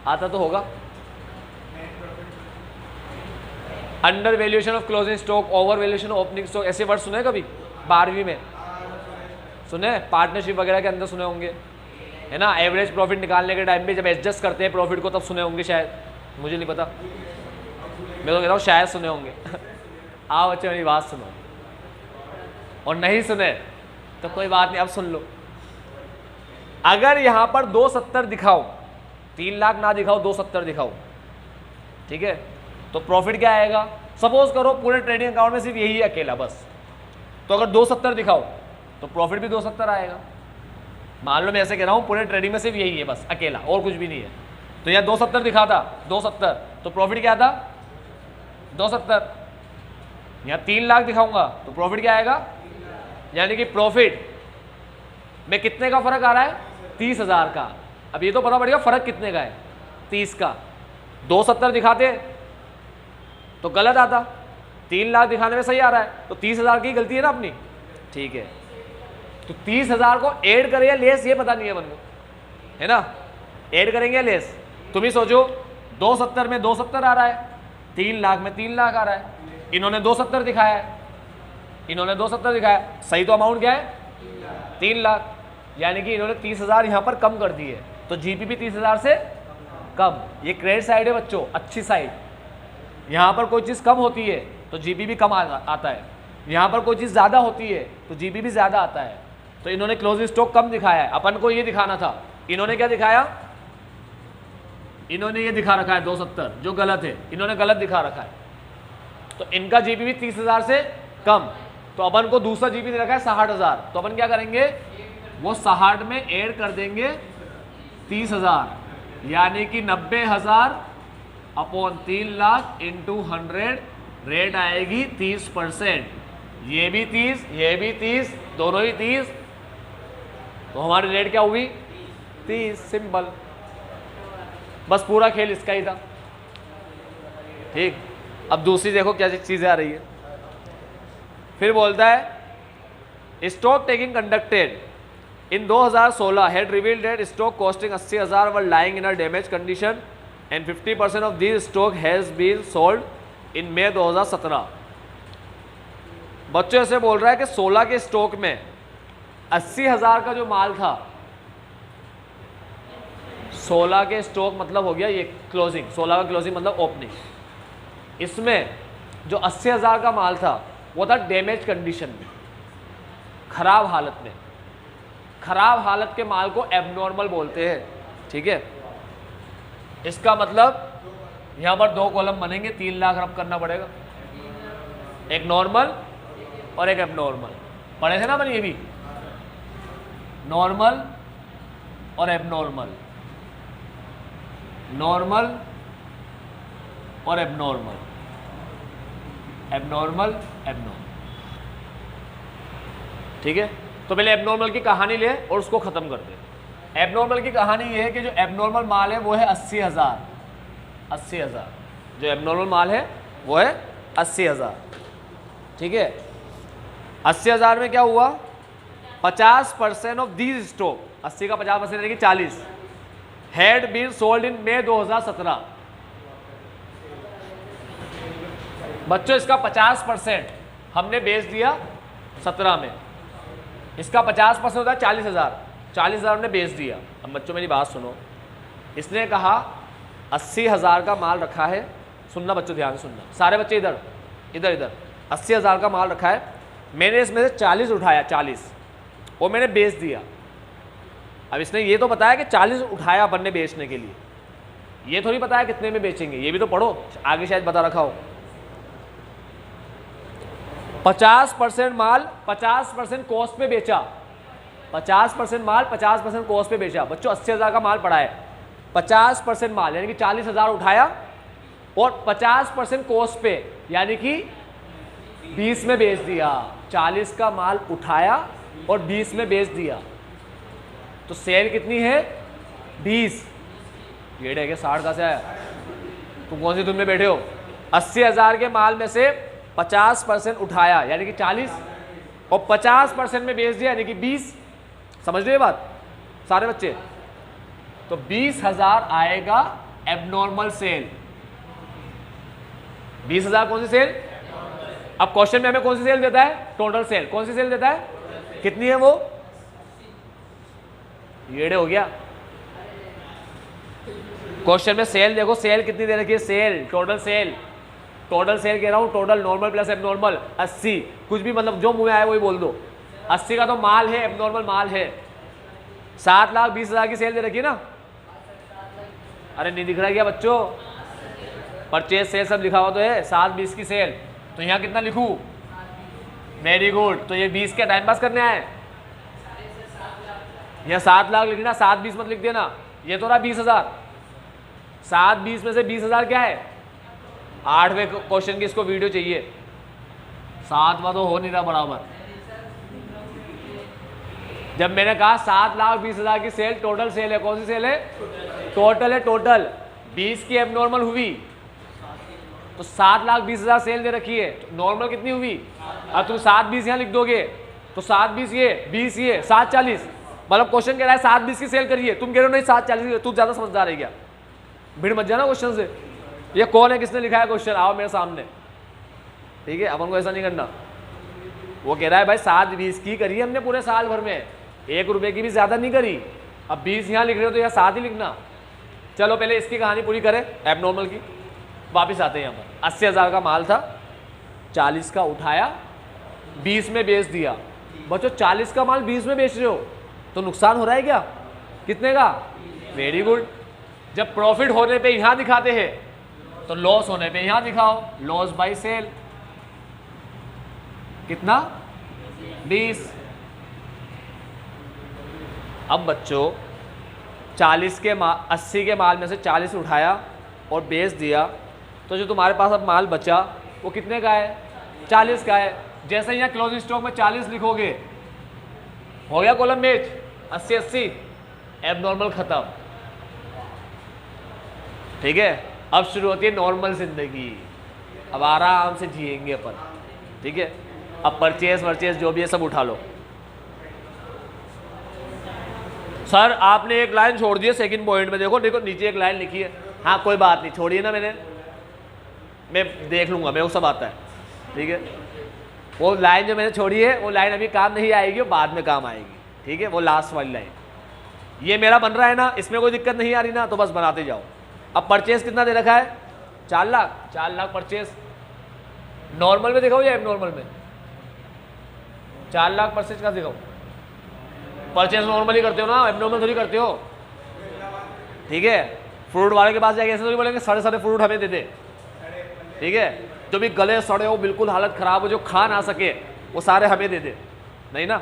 आता तो होगा। Under valuation of closing stock, over valuation of opening stock, ऐसे वर्ड सुने कभी 12वीं में, सुने, पार्टनरशिप वगैरह के अंदर सुने होंगे, है ना। एवरेज प्रॉफिट निकालने के टाइम पे जब एडजस्ट करते हैं प्रॉफिट को तब सुने होंगे शायद, मुझे नहीं पता, मैं तो कह रहा हूँ शायद सुने होंगे। आओ बच्चे मेरी बात सुनो, और नहीं सुने तो कोई बात नहीं, अब सुन लो। अगर यहाँ पर 270 दिखाओ, 3 लाख ना दिखाओ, 270 दिखाओ, ठीक है, तो प्रॉफिट क्या आएगा। सपोज करो पूरे ट्रेडिंग अकाउंट में सिर्फ यही है अकेला बस, तो अगर 270 दिखाओ तो प्रॉफिट भी 270 आएगा। मान लो मैं ऐसे कह रहा हूँ पूरे ट्रेडिंग में सिर्फ यही है बस अकेला, और कुछ भी नहीं है, तो यहाँ 270 दिखाता, 270, तो प्रॉफिट क्या था 270। यहाँ 3 लाख दिखाऊंगा तो प्रॉफिट क्या आएगा, यानी कि प्रॉफिट में कितने का फर्क आ रहा है, 30,000 का। अब ये तो पता पड़ेगा फर्क कितने का है, 30 का। 270 दिखाते तो गलत आता, 3 लाख दिखाने में सही आ रहा है, तो 30,000 की गलती है ना अपनी, ठीक है। तो 30,000 को ऐड करें या लेस ये पता नहीं है बनने, है ना, ऐड करेंगे या लेस, तुम ही सोचो। 270 में 270 आ रहा है, 3 लाख में 3 लाख आ रहा है, इन्होंने 270 दिखाया है, इन्होंने 270 दिखाया, सही तो अमाउंट क्या है 3 लाख, यानी कि इन्होंने 30,000 यहाँ पर कम कर दिए, तो जीपी भी 30,000 से कम। ये क्रेडिट साइड है बच्चों, अच्छी साइड। यहाँ पर कोई चीज़ कम होती है तो जीपी भी कम आता है, यहाँ पर कोई चीज़ ज़्यादा होती है तो जीपी भी ज़्यादा आता है। तो इन्होंने क्लोजिंग स्टॉक कम दिखाया है, अपन को ये दिखाना था, इन्होंने क्या दिखाया, इन्होंने ये दिखा रखा है 270, जो गलत है, इन्होंने गलत दिखा रखा है। तो इनका जीपी भी 30,000 से कम, तो अपन को दूसरा जीपी दे रखा है 60,000, तो अपन क्या करेंगे, वो 60 में ऐड कर देंगे 30,000, यानी कि 90,000 अपॉन 3 लाख इंटू 100, रेट आएगी 30%। ये भी 30, ये भी 30, दोनों ही 30, तो हमारी रेट क्या हुई 30। सिंपल, बस पूरा खेल इसका ही था। ठीक, अब दूसरी देखो क्या चीज़ें आ रही है। फिर बोलता है stock taking conducted in 2016 had revealed that stock costing 80,000 were lying in a damaged condition and 50% of these stock has been sold in May 2017। बच्चों ऐसे बोल रहा है कि 16 के स्टॉक में 80,000 का जो माल था, 16 के स्टॉक मतलब हो गया ये क्लोजिंग, 16 का क्लोजिंग मतलब ओपनिंग, इसमें जो 80,000 का माल था वो था डैमेज कंडीशन में, खराब हालत में। खराब हालत के माल को एबनॉर्मल बोलते हैं। ठीक है, इसका मतलब यहां पर 2 कॉलम बनेंगे, 3 लाख रब करना पड़ेगा, एक नॉर्मल और एक एबनॉर्मल। पढ़े थे ना अपन ये भी, नॉर्मल और एबनॉर्मल, नॉर्मल और एबनॉर्मल, एबनॉर्मल एबनॉर्मल। ठीक है, तो पहले एबनॉर्मल की कहानी ले और उसको खत्म कर दे। एबनॉर्मल की कहानी ये है कि जो एबनॉर्मल माल है वो है 80,000, 80,000 जो एबनॉर्मल माल है वो है 80,000। ठीक है, 80,000 में क्या हुआ, 50% ऑफ दीज स्टॉक, 80 का 50% यानी कि 40 हैड बीन सोल्ड इन मई 2017। बच्चों इसका 50% हमने बेच दिया 17 में, इसका 50% होता है 40,000, 40,000 हमने बेच दिया। अब बच्चों मेरी बात सुनो, इसने कहा 80,000 का माल रखा है, सुनना बच्चों ध्यान से सुनना, सारे बच्चे इधर इधर इधर, 80,000 का माल रखा है, मैंने इसमें से 40 उठाया, 40 वो मैंने बेच दिया। अब इसने ये तो बताया कि 40 उठाया अपन ने बेचने के लिए, ये थोड़ी बताया कितने में बेचेंगे, ये भी तो पढ़ो, आगे शायद बता रखा हो। 50% माल 50% कॉस्ट पे बेचा, 50% माल 50% कॉस्ट पे बेचा। बच्चों 80,000 का माल पड़ा है, 50% माल यानी कि 40,000 उठाया और 50% कॉस्ट पे यानी कि 20 में बेच दिया। 40 का माल उठाया और 20 में बेच दिया, तो सेल कितनी है 20। ये है कि 60 का से आया, तुम कौन सी तुमने बैठे हो। 80,000 के माल में से 50% उठाया यानी कि 40 और 50% में बेच दिया यानी कि 20। समझ रहे बात सारे बच्चे। तो 20,000 आएगा एबनॉर्मल सेल। 20,000 कौन सी सेल, अब क्वेश्चन में हमें कौन सी सेल देता है, टोटल सेल। कौन सी सेल देता है, कितनी है वो, ये हो गया। क्वेश्चन में सेल देखो, सेल कितनी दे रखी है, sale total sale, total sale कह रहा हूं, टोटल नॉर्मल प्लस एबनॉर्मल 80, कुछ भी मतलब जो मुंह में आया वही बोल दो। 80 का तो माल है, एबनॉर्मल माल है। 7,20,000 की सेल दे रखी है ना, अरे नहीं दिख रहा क्या बच्चों, परचेज सेल सब लिखा हुआ तो है। 7,20 की सेल, तो यहाँ कितना लिखूं, वेरी गुड। तो ये 20 के टाइम पास करने आए, यह 7 लाख लिखना, 7,20 मत लिख देना, ये तो रहा 20,000। 7,20 में से 20,000 क्या है, 8वें क्वेश्चन की इसको वीडियो चाहिए, 7वां तो हो नहीं रहा बराबर। जब मैंने कहा 7,20,000 की सेल टोटल सेल है, कौन सी सेल है, टोटल है, टोटल 20 की एबनॉर्मल हुई, तो 7,20,000 सेल दे रखी है, तो नॉर्मल कितनी हुई। अब तुम 7,20 यहाँ लिख दोगे तो 7,20 ये, 20 ये, 7,40, मतलब क्वेश्चन कह रहा है 7,20 की सेल करिए, तुम कह रहे हो नहीं 7,40, तू ज्यादा समझदार है क्या, भीड़ मत जाना क्वेश्चन से। ये कौन है, किसने लिखा है क्वेश्चन, आओ मेरे सामने, ठीक है। अपन को ऐसा नहीं करना। वो कह रहा है भाई 7-20 की करी हमने पूरे साल भर में, 1 रुपये की भी ज़्यादा नहीं करी। अब 20 यहाँ लिख रहे हो तो यहाँ 7 ही लिखना। चलो पहले इसकी कहानी पूरी करें एबनॉर्मल की, वापस आते हैं यहाँ पर। 80,000 का माल था, 40 का उठाया, 20 में बेच दिया। बच्चों 40 का माल 20 में बेच रहे हो तो नुकसान हो रहा है क्या? कितने का? Very good. जब प्रॉफिट होने पे यहाँ दिखाते हैं तो लॉस होने पे यहाँ दिखाओ, लॉस बाय सेल। कितना? 20। अब बच्चों 80 के माल में से 40 उठाया और बेच दिया, तो जो तुम्हारे पास अब माल बचा वो कितने का है? 40 का है। जैसे यहाँ क्लोजिंग स्टॉक में 40 लिखोगे, हो गया कॉलम बेच 80-80, एबनॉर्मल खत्म। ठीक है, अब शुरू होती है नॉर्मल जिंदगी। अब आराम से जिएंगे अपन। ठीक है, अब परचेज वर्चेज जो भी है सब उठा लो। सर आपने एक लाइन छोड़ दी है सेकंड पॉइंट में, देखो देखो नीचे एक लाइन लिखी है। हाँ कोई बात नहीं, छोड़िए ना, मैं देख लूंगा, मेरे को सब आता है। ठीक है, वो लाइन जो मैंने छोड़ी है वो लाइन अभी काम नहीं आएगी, वो बाद में काम आएगी। ठीक है, वो लास्ट वाली लाइन। ये मेरा बन रहा है ना, इसमें कोई दिक्कत नहीं आ रही ना, तो बस बनाते जाओ। अब परचेज कितना दे रखा है? 4 लाख। 4 लाख परचेज नॉर्मल में दिखाओ या एबनॉर्मल में? 4 लाख परचेज का दिखाओ। परचेज नॉर्मली करते हो ना, एबनॉर्मल थोड़ी करते हो। ठीक है, फ्रूट वाले के पास जाके ऐसे थोड़ी बोलेंगे सड़े फ्रूट हमें दे दे। ठीक है, जो भी गले सड़े हो, बिल्कुल हालत खराब हो, जो खा ना सके, वो सारे हमें दे दे, नहीं ना।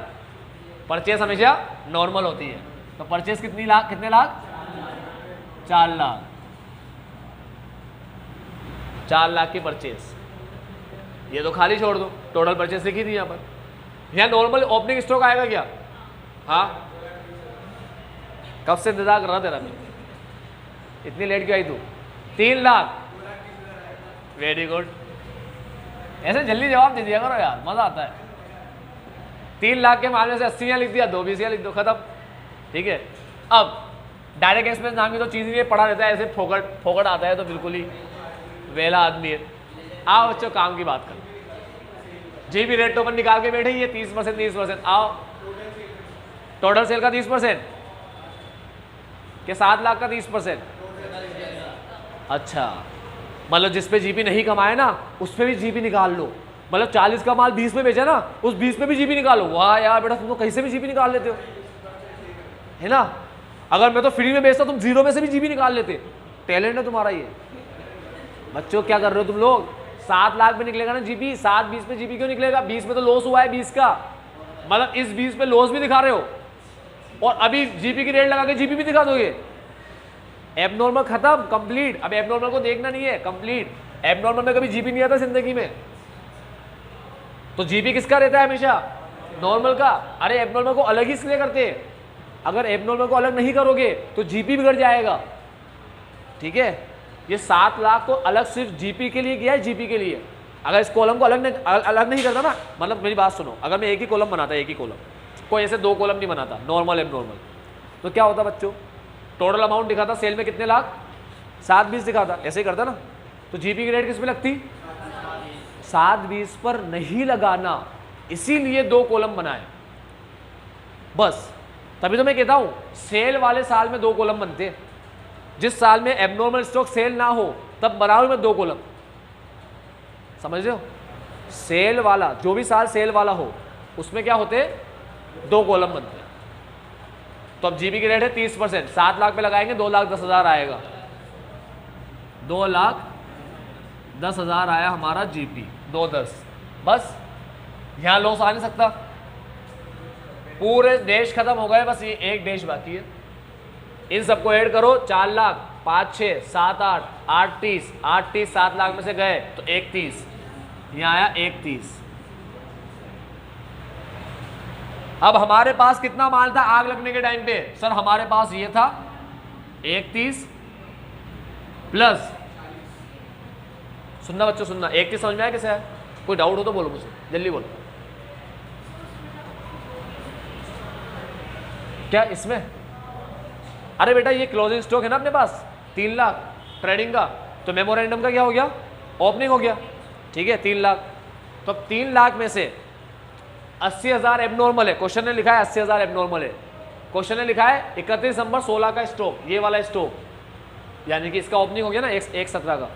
परचेज हमेशा नॉर्मल होती है। तो परचेज कितने लाख? 4 लाख। 4 लाख की परचेज, ये तो खाली छोड़ दो, टोटल परचेज लिखी थी यहाँ पर। यहाँ नॉर्मल ओपनिंग स्टॉक आएगा क्या? हाँ, कब से इंतजार कर रहा तेरा मैं, इतनी लेट क्यों आई तू? 3 लाख। वेरी गुड, ऐसे जल्दी जवाब दे दिया करो यार, मजा आता है। 3 लाख के मामले से 80 लिख दिया, 2 20 लिख दो, खत्म। ठीक है, अब डायरेक्ट एक्सपेंस नाम की तो चीज़ नहीं पढ़ा रहता है, ऐसे फोकट आता है तो बिल्कुल ही वेला आदमी है। आओ बच्चों काम की बात कर। जी भी रेट तो अपन निकाल के बैठे, ये 30% 30%। आओ, टोटल सेल का 30% के 7 लाख का 30%। अच्छा, मतलब जिस पे जीपी नहीं कमाए ना उस पे भी जीपी निकाल लो। मतलब 40 का माल 20 में बेचा ना, उस 20 पे भी जीपी निकालो। वाह यार बेटा, तुम तो कहीं से भी जीपी निकाल लेते हो, है ना। अगर मैं तो फ्री में बेचता, तुम 0 में से भी जीपी निकाल लेते। टैलेंट है तुम्हारा ये। बच्चों क्या कर रहे हो तुम लोग? 7 लाख में निकलेगा ना जीपी, 7-20 में जीपी क्यों निकलेगा? 20 में तो लॉस हुआ है 20 का, मतलब इस 20 पे लॉस भी दिखा रहे हो और अभी जीपी की रेट लगा के जीपी भी दिखा दोगे। एबनॉर्मल खत्म, कंप्लीट। अब एबनॉर्मल को देखना नहीं है, कंप्लीट। एबनॉर्मल में कभी जीपी नहीं आता जिंदगी में, तो जीपी किसका रहता है हमेशा? नॉर्मल का। अरे एबनॉर्मल को अलग ही इसलिए करते हैं, अगर एबनॉर्मल को अलग नहीं करोगे तो जीपी बिगड़ जाएगा। ठीक है, ये 7 लाख को अलग सिर्फ जीपी के लिए किया है, जीपी के लिए। अगर इस कॉलम को अलग नहीं करता ना, मतलब मेरी बात सुनो, अगर मैं एक ही कॉलम बनाता, एक ही कॉलम, कोई ऐसे 2 कॉलम नहीं बनाता, नॉर्मल एबनॉर्मल, तो क्या होता बच्चों? टोटल अमाउंट दिखाता सेल में कितने लाख? 7-20 दिखाता, ऐसे ही करता ना। तो जीपी की रेट किस पे लगती? 7-20 पर नहीं लगाना, इसीलिए 2 कॉलम बनाए बस। तभी तो मैं कहता हूं सेल वाले साल में 2 कॉलम बनते हैं। जिस साल में एबनॉर्मल स्टॉक सेल ना हो तब बनाओ मैं 2 कॉलम, समझ रहे हो। सेल वाला, जो भी साल सेल वाला हो उसमें क्या होते? 2 कॉलम बनते हैं। तो अब जीपी की रेट है 30%, 7 लाख पे लगाएंगे 2,10,000 आएगा। 2,10,000 आया हमारा जीपी, 2,10। बस यहां लॉस आ नहीं सकता। पूरे देश खत्म हो गए, बस ये एक देश बाकी है। इन सबको ऐड करो, 4 लाख 5 6 7 8 8 30 8 30 7 लाख में से गए तो 31, यहाँ आया 31। अब हमारे पास कितना माल था आग लगने के टाइम पे? सर हमारे पास ये था 31 प्लस, सुनना बच्चों सुनना, 31 समझ में आया कैसे है? कोई डाउट हो तो बोलो मुझे, जल्दी बोलो। क्या इसमें? अरे बेटा ये क्लोजिंग स्टॉक है ना अपने पास 3 लाख ट्रेडिंग का, तो मेमोरेंडम का क्या हो गया? ओपनिंग हो गया। ठीक है, 3 लाख। तो अब 3 लाख में से 80,000 एबनॉर्मल है, क्वेश्चन ने लिखा है 80,000 एबनॉर्मल है, क्वेश्चन ने लिखा है 31 दिसंबर 16 का स्टॉक, ये वाला स्टॉक, यानी कि इसका ओपनिंग हो गया ना 1/17 का,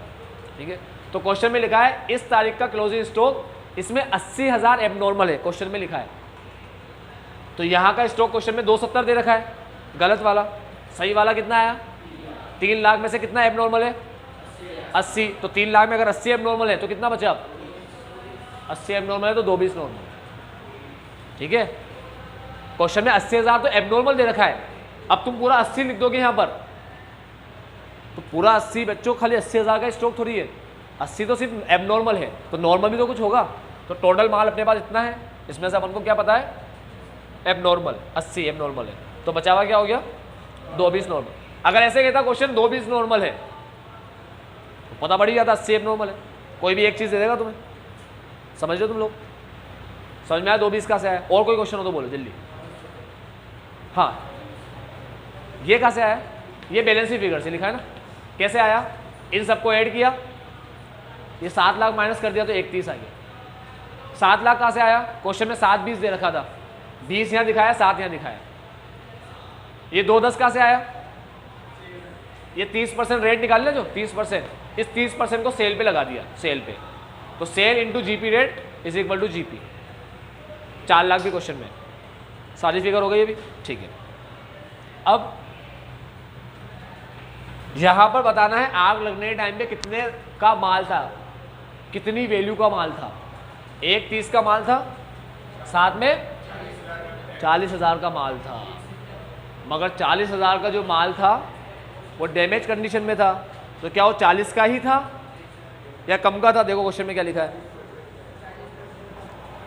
ठीक है। तो क्वेश्चन में लिखा है इस तारीख का क्लोजिंग स्टॉक, इसमें 80,000 एबनॉर्मल है, क्वेश्चन में लिखा है। तो यहाँ का स्टॉक क्वेश्चन में 270 दे रखा है, गलत वाला। सही वाला कितना आया? 3 लाख में से कितना एबनॉर्मल है? 80। तो 3 लाख में अगर 80 एबनॉर्मल है तो कितना बचा? 80 एबनॉर्मल है तो 220 नॉर्मल, ठीक है। क्वेश्चन में 80,000 तो एबनॉर्मल दे रखा है, अब तुम पूरा 80 लिख दोगे यहाँ पर, तो पूरा 80 बच्चों खाली 80,000 का स्टॉक थोड़ी है, 80 तो सिर्फ एबनॉर्मल है, तो नॉर्मल भी तो कुछ होगा। तो टोटल माल अपने पास इतना है, इसमें से अपन को क्या पता है? एबनॉर्मल 80 एबनॉर्मल है, तो बचा हुआ क्या हो गया? 220 नॉर्मल। अगर ऐसे कहता क्वेश्चन 220 नॉर्मल है तो पता पड़ ही जाता 80 एबनॉर्मल है, कोई भी एक चीज़ दे देगा तुम्हें। समझ लो तुम लोग, समझ में आया 220 कहाँ से आया? और कोई क्वेश्चन हो तो बोलो जल्दी। हाँ, ये कहाँ से आया? ये बैलेंस शीट फिगर से लिखा है ना, कैसे आया? इन सबको ऐड किया, ये 7 लाख माइनस कर दिया तो 31 आ गया। 7 लाख कहाँ से आया? क्वेश्चन में 7 20 दे रखा था, 20 यहाँ दिखाया, 7 यहाँ दिखाया। ये 2 10 कहाँ से आया? ये 30% रेट निकाल लिया, जो 30%, इस 30% को सेल पे लगा दिया, सेल पे, तो sale into GP rate is equal to GP. 4 lakh भी क्वेश्चन में, सारी फिगर हो गई ये भी, ठीक है। अब यहां पर बताना है आग लगने के टाइम पे कितने का माल था, कितनी वैल्यू का माल था। 1/30 का माल था, साथ में 40,000 का माल था, मगर 40,000 का जो माल था वो डैमेज कंडीशन में था, तो क्या वो 40 का ही था या कम का था? देखो क्वेश्चन में क्या लिखा है,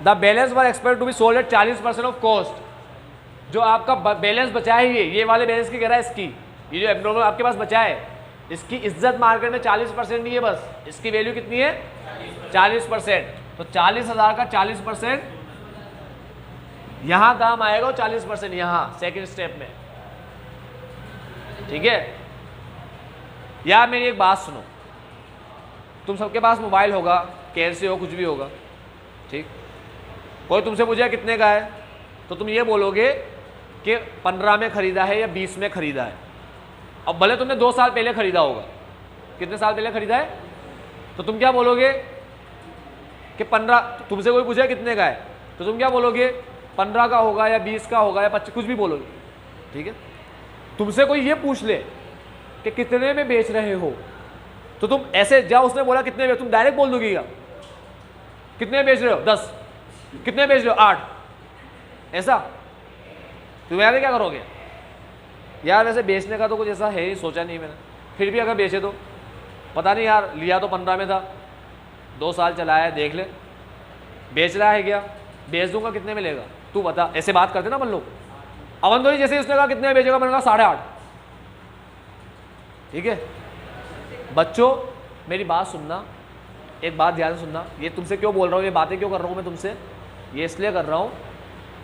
the balance were expected to be sold at 40% of cost. जो आपका बैलेंस बचा है, ये वाले बैलेंस की कह रहा है, इसकी ये जो एब्नॉर्मल आपके पास बचा है, इसकी इज्जत मार्केट में 40% नहीं है, बस इसकी वैल्यू कितनी है? 40%। तो 40,000 का 40% यहां दाम आएगा, 40% यहां सेकेंड स्टेप में, ठीक है। यार मेरी एक बात सुनो, तुम सबके पास मोबाइल होगा, कैसे हो, कुछ भी होगा, ठीक। कोई तुमसे पूछा कितने का है, तो तुम ये बोलोगे कि 15 में खरीदा है या 20 में खरीदा है। अब भले तुमने 2 साल पहले खरीदा होगा, कितने साल पहले खरीदा है, तो तुम क्या बोलोगे कि 15, तुमसे कोई पूछा कितने का है, तो तुम क्या बोलोगे? 15 का होगा या 20 का होगा या 25, कुछ भी बोलोगे, ठीक है। तुमसे कोई ये पूछ ले कि कितने में बेच रहे हो, तो तुम ऐसे जाओ, उसने बोला कितने में, तुम डायरेक्ट बोल दोगे क्या? कितने में बेच रहे हो? 10। कितने में बेच रहे हो? 8। ऐसा तुम यार क्या करोगे? यार वैसे बेचने का तो कुछ ऐसा है ही, सोचा नहीं मैंने, फिर भी अगर बेचे तो पता नहीं यार, लिया तो 15 में था, 2 साल चलाया, देख ले, बेच रहा है क्या, बेच दूंगा, कितने में लेगा तू बता। ऐसे बात करते ना अपन लोग। अवन तो जैसे उसने कहा कितने में बेचेगा, मैंने कहा 8.5, ठीक है। बच्चों मेरी बात सुनना, एक बात ध्यान से सुनना, ये तुमसे क्यों बोल रहा हूँ, ये बातें क्यों कर रहा हूँ मैं तुमसे, ये इसलिए कर रहा हूँ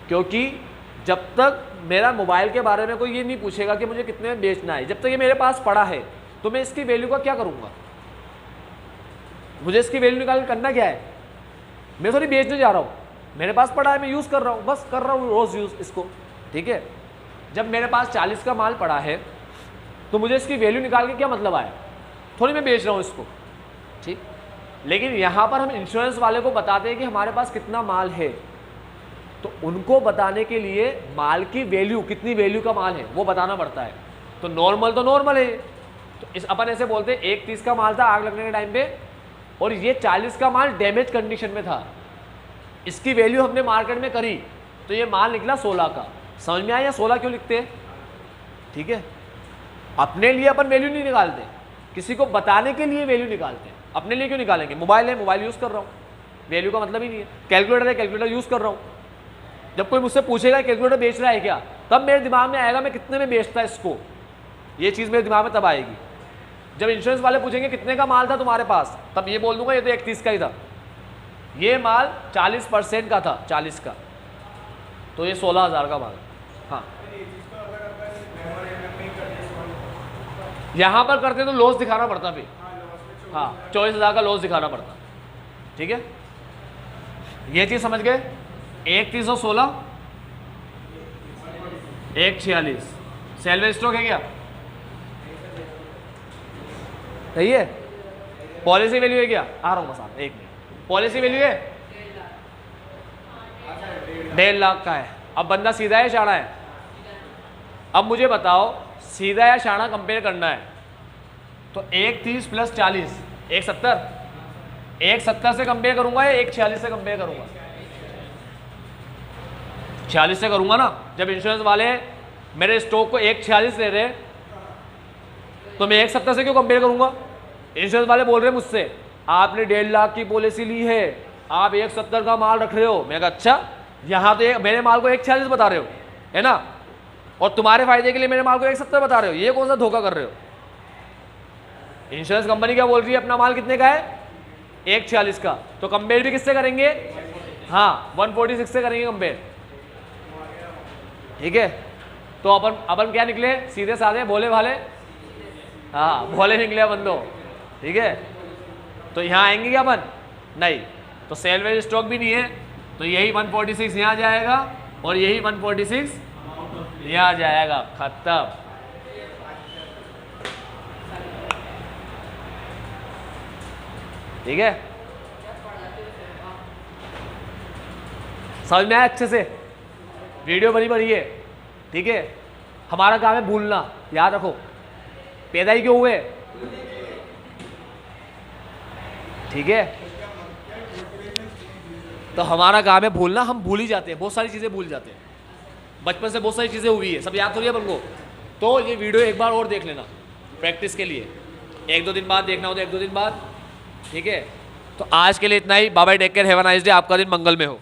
क्योंकि जब तक मेरा मोबाइल के बारे में कोई ये नहीं पूछेगा कि मुझे कितने में बेचना है, जब तक ये मेरे पास पड़ा है तो मैं इसकी वैल्यू का क्या करूँगा? मुझे इसकी वैल्यू निकाल करना क्या है? मैं थोड़ी बेचने जा रहा हूँ, मेरे पास पड़ा है, मैं यूज़ कर रहा हूँ, बस कर रहा हूँ रोज़ यूज़ इसको, ठीक है। जब मेरे पास 40 का माल पड़ा है तो मुझे इसकी वैल्यू निकाल के क्या मतलब आया? थोड़ी मैं बेच रहा हूँ इसको, ठीक। लेकिन यहाँ पर हम इंश्योरेंस वाले को बताते हैं कि हमारे पास कितना माल है, तो उनको बताने के लिए माल की वैल्यू, कितनी वैल्यू का माल है वो बताना पड़ता है। तो नॉर्मल है, तो इस अपन ऐसे बोलते हैं 1/30 का माल था आग लगने के टाइम पे, और ये 40 का माल डैमेज कंडीशन में था, इसकी वैल्यू हमने मार्केट में करी तो ये माल निकला 16 का। समझ में आया? 16 क्यों लिखते हैं, ठीक है। अपने लिए अपन वैल्यू नहीं निकालते, किसी को बताने के लिए वैल्यू निकालते हैं। अपने लिए क्यों निकालेंगे? मोबाइल है, मोबाइल यूज़ कर रहा हूँ, वैल्यू का मतलब ही नहीं है। कैलकुलेटर है, कैलकुलेटर यूज़ कर रहा हूँ। जब कोई मुझसे पूछेगा कैलकुलेटर बेच रहा है क्या, तब मेरे दिमाग में आएगा मैं कितने में बेचता है इसको, ये चीज़ मेरे दिमाग में तब आएगी। जब इंश्योरेंस वाले पूछेंगे कितने का माल था तुम्हारे पास, तब ये बोल दूंगा ये तो 31 का ही था, ये माल 40% का था, 40 का, तो ये 16,000 का माल। हाँ, यहाँ पर करते तो लॉस दिखाना पड़ता फिर, हाँ 24,000 का लॉस दिखाना पड़ता, ठीक है। ये चीज़ समझ गए? एक 316, एक 46। सैलवेज स्टॉक है क्या? सही है। पॉलिसी वैल्यू है क्या? आ रहा हूँ बस, आप एक मिनट। पॉलिसी वैल्यू है 1.5 लाख का है। अब बंदा सीधा है शाणा है? अब मुझे बताओ सीधा या शाणा कंपेयर करना है तो 130 प्लस 40 170, 170 से कंपेयर करूंगा या 146 से कंपेयर करूंगा? 46 से करूंगा ना। जब इंश्योरेंस वाले मेरे स्टॉक को 146 दे रहे तो मैं 170 से क्यों कंपेयर करूंगा? इंश्योरेंस वाले बोल रहे हैं मुझसे आपने 1.5 लाख की पॉलिसी ली है, आप 170 का माल रख रहे हो। मैं कहा अच्छा, यहाँ तो मेरे माल को 146 बता रहे हो है ना, और तुम्हारे फायदे के लिए मेरे माल को 170 बता रहे हो, ये कौन सा धोखा कर रहे हो? इंश्योरेंस कंपनी क्या बोल रही है? अपना माल कितने का है? 146 का। तो कंपेयर भी किससे करेंगे? हाँ 146 से करेंगे कंपेयर। ठीक है, तो अपन क्या निकले? सीधे साधे भोले भाले, हाँ भोले निकले अपन तो। ठीक है, तो यहाँ आएंगे क्या अपन? नहीं। तो सेलवेज स्टॉक भी नहीं है, तो यही 146 यहाँ जाएगा और यही 146 यहाँ जाएगा। खत्म। ठीक है, समझ में आया अच्छे से? वीडियो बनी बनी है। ठीक है, हमारा काम है भूलना, याद रखो। पैदा ही क्यों हुए? ठीक है, तो हमारा काम है भूलना। हम भूल ही जाते हैं, बहुत सारी चीज़ें भूल जाते हैं। बचपन से बहुत सारी चीज़ें हुई है, सब याद हो रही है अपन को। तो ये वीडियो एक बार और देख लेना प्रैक्टिस के लिए, 1-2 दिन बाद देखना हो तो 1-2 दिन बाद। ठीक है, तो आज के लिए इतना ही। Bye bye, take care, have a nice day. आपका दिन मंगल में हो।